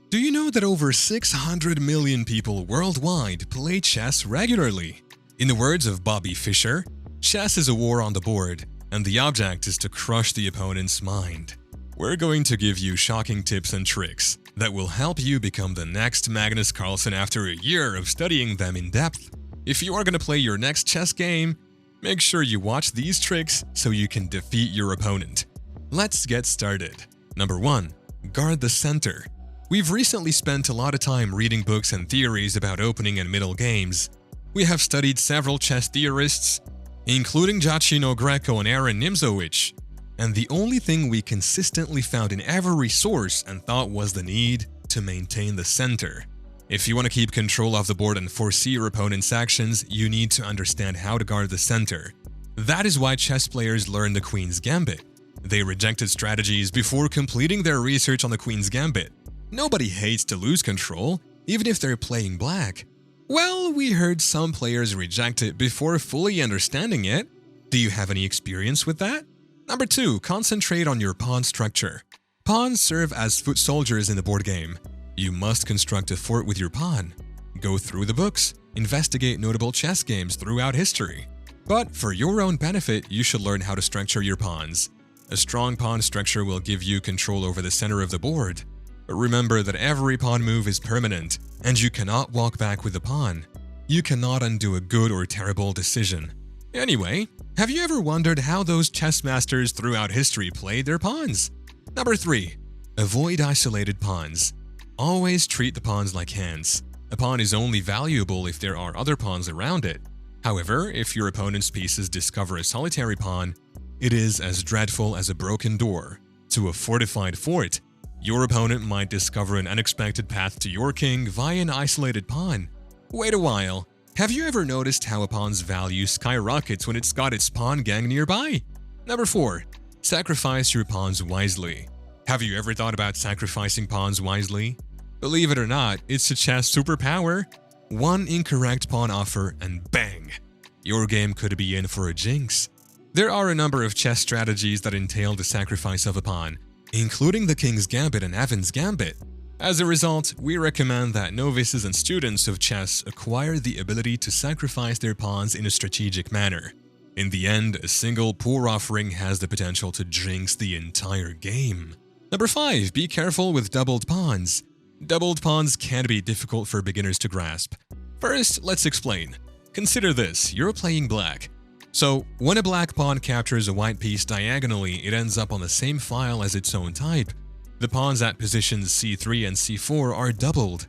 Do you know that over 600 million people worldwide play chess regularly? In the words of Bobby Fischer, chess is a war on the board, and the object is to crush the opponent's mind. We're going to give you shocking tips and tricks that will help you become the next Magnus Carlsen after a year of studying them in depth. If you are going to play your next chess game, make sure you watch these tricks so you can defeat your opponent. Let's get started. Number 1. Guard the center. We've recently spent a lot of time reading books and theories about opening and middle games. We have studied several chess theorists, including Giacomo Greco and Aaron Nimzowitsch, and the only thing we consistently found in every source and thought was the need to maintain the center. If you want to keep control of the board and foresee your opponent's actions, you need to understand how to guard the center. That is why chess players learn the Queen's Gambit. They rejected strategies before completing their research on the Queen's Gambit. Nobody hates to lose control, even if they're playing black. Well, we heard some players reject it before fully understanding it. Do you have any experience with that? Number 2. Concentrate on your pawn structure. Pawns serve as foot soldiers in the board game. You must construct a fort with your pawn. Go through the books, investigate notable chess games throughout history. But for your own benefit, you should learn how to structure your pawns. A strong pawn structure will give you control over the center of the board. But remember that every pawn move is permanent, and you cannot walk back with the pawn. You cannot undo a good or terrible decision. Anyway, have you ever wondered how those chess masters throughout history played their pawns? Number 3. Avoid isolated pawns. Always treat the pawns like hands. A pawn is only valuable if there are other pawns around it. However, if your opponent's pieces discover a solitary pawn, it is as dreadful as a broken door to a fortified fort. Your opponent might discover an unexpected path to your king via an isolated pawn. Wait a while. Have you ever noticed how a pawn's value skyrockets when it's got its pawn gang nearby? Number 4. Sacrifice your pawns wisely. Have you ever thought about sacrificing pawns wisely? Believe it or not, it's a chess superpower. One incorrect pawn offer and bang! Your game could be in for a jinx. There are a number of chess strategies that entail the sacrifice of a pawn, including the King's Gambit and Evan's Gambit. As a result, we recommend that novices and students of chess acquire the ability to sacrifice their pawns in a strategic manner. In the end, a single poor offering has the potential to jinx the entire game. Number 5. Be careful with doubled pawns. Doubled pawns can be difficult for beginners to grasp. First, let's explain. Consider this: you're playing black. So, when a black pawn captures a white piece diagonally, it ends up on the same file as its own type. The pawns at positions c3 and c4 are doubled.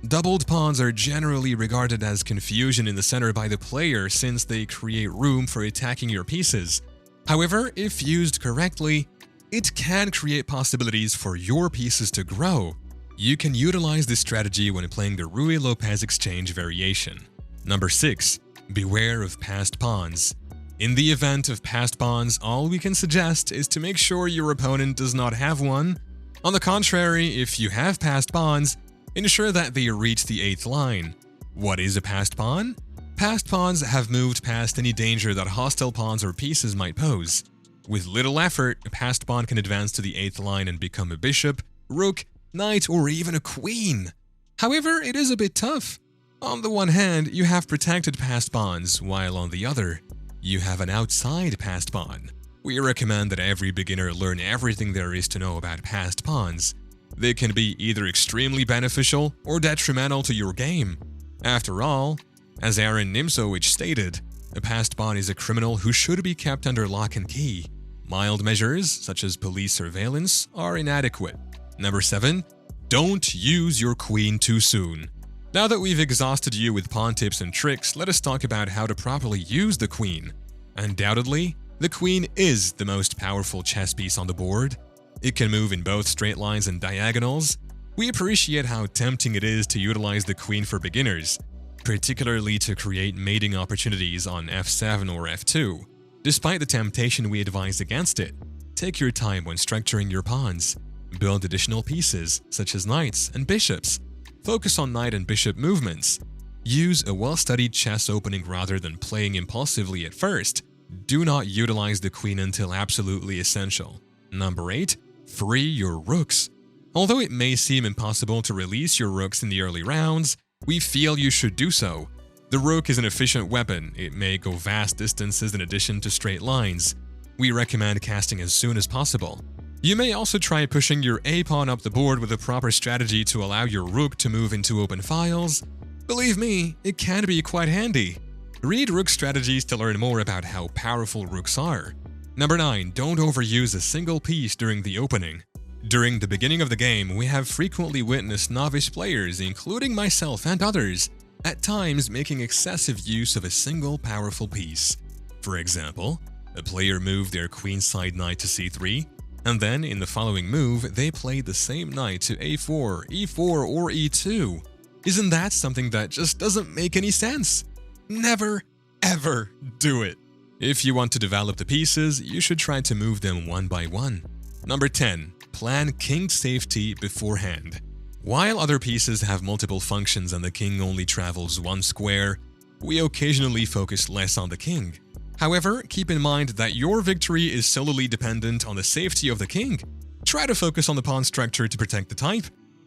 Doubled pawns are generally regarded as confusion in the center by the player since they create room for attacking your pieces. However, if used correctly, it can create possibilities for your pieces to grow. You can utilize this strategy when playing the Ruy-Lopez exchange variation. Number 6. Beware of passed pawns. In the event of passed pawns, all we can suggest is to make sure your opponent does not have one. On the contrary, if you have passed pawns, ensure that they reach the 8th line. What is a passed pawn? Passed pawns have moved past any danger that hostile pawns or pieces might pose. With little effort, a passed pawn can advance to the 8th line and become a bishop, rook, knight, or even a queen. However, it is a bit tough. On the one hand, you have protected passed pawns, while on the other, you have an outside passed pawn. We recommend that every beginner learn everything there is to know about passed pawns. They can be either extremely beneficial or detrimental to your game. After all, as Aaron Nimzowitsch stated, a passed pawn is a criminal who should be kept under lock and key. Mild measures, such as police surveillance, are inadequate. Number 7. Don't use your queen too soon. Now that we've exhausted you with pawn tips and tricks, let us talk about how to properly use the queen. Undoubtedly, the queen is the most powerful chess piece on the board. It can move in both straight lines and diagonals. We appreciate how tempting it is to utilize the queen for beginners, particularly to create mating opportunities on f7 or f2. Despite the temptation, we advise against it. Take your time when structuring your pawns. Build additional pieces, such as knights and bishops. Focus on knight and bishop movements. Use a well-studied chess opening rather than playing impulsively at first. Do not utilize the queen until absolutely essential. Number 8. Free your rooks. Although it may seem impossible to release your rooks in the early rounds, we feel you should do so. The rook is an efficient weapon. It may go vast distances in addition to straight lines. We recommend casting as soon as possible. You may also try pushing your A-pawn up the board with a proper strategy to allow your rook to move into open files. Believe me, it can be quite handy. Read rook strategies to learn more about how powerful rooks are. Number 9. Don't overuse a single piece during the opening. During the beginning of the game, we have frequently witnessed novice players, including myself and others, at times making excessive use of a single powerful piece. For example, a player moved their queenside knight to c3, and then in the following move, they played the same knight to a4, e4, or e2. Isn't that something that just doesn't make any sense? Never, ever do it. If you want to develop the pieces, you should try to move them one by one. Number 10. Plan king safety beforehand. While other pieces have multiple functions and the king only travels one square, we occasionally focus less on the king. However, keep in mind that your victory is solely dependent on the safety of the king. Try to focus on the pawn structure to protect the type.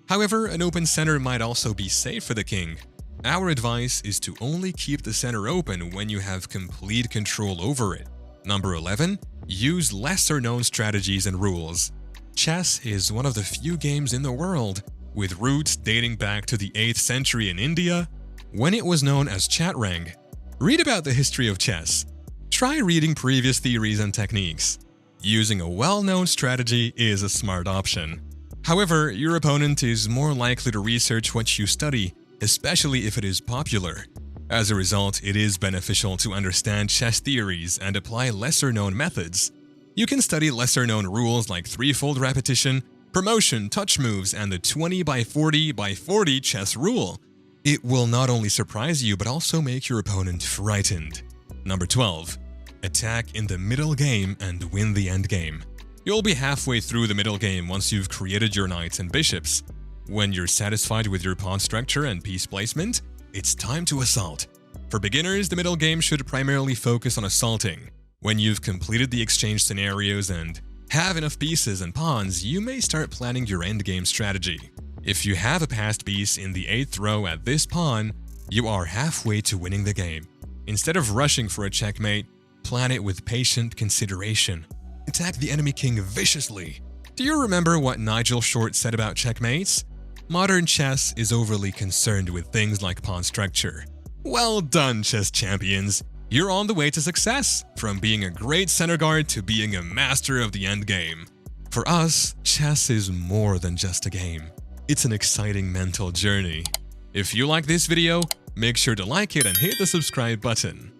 However, an open center might also be safe for the king. Our advice is to only keep the center open when you have complete control over it. Number 11. Use lesser-known strategies and rules. Chess is one of the few games in the world, with roots dating back to the 8th century in India, when it was known as chaturang. Read about the history of chess. Try reading previous theories and techniques. Using a well-known strategy is a smart option. However, your opponent is more likely to research what you study, especially if it is popular. As a result, it is beneficial to understand chess theories and apply lesser-known methods. You can study lesser-known rules like threefold repetition, promotion, touch moves, and the 20 by 40 by 40 chess rule. It will not only surprise you but also make your opponent frightened. Number 12. Attack in the middle game and win the endgame. You'll be halfway through the middle game once you've created your knights and bishops. When you're satisfied with your pawn structure and piece placement, it's time to assault. For beginners, the middle game should primarily focus on assaulting. When you've completed the exchange scenarios and have enough pieces and pawns, you may start planning your endgame strategy. If you have a passed piece in the 8th row at this pawn, you are halfway to winning the game. Instead of rushing for a checkmate, plan it with patient consideration. Attack the enemy king viciously. Do you remember what Nigel Short said about checkmates? Modern chess is overly concerned with things like pawn structure. Well done, chess champions! You're on the way to success, from being a great center guard to being a master of the endgame. For us, chess is more than just a game. It's an exciting mental journey. If you like this video, make sure to like it and hit the subscribe button.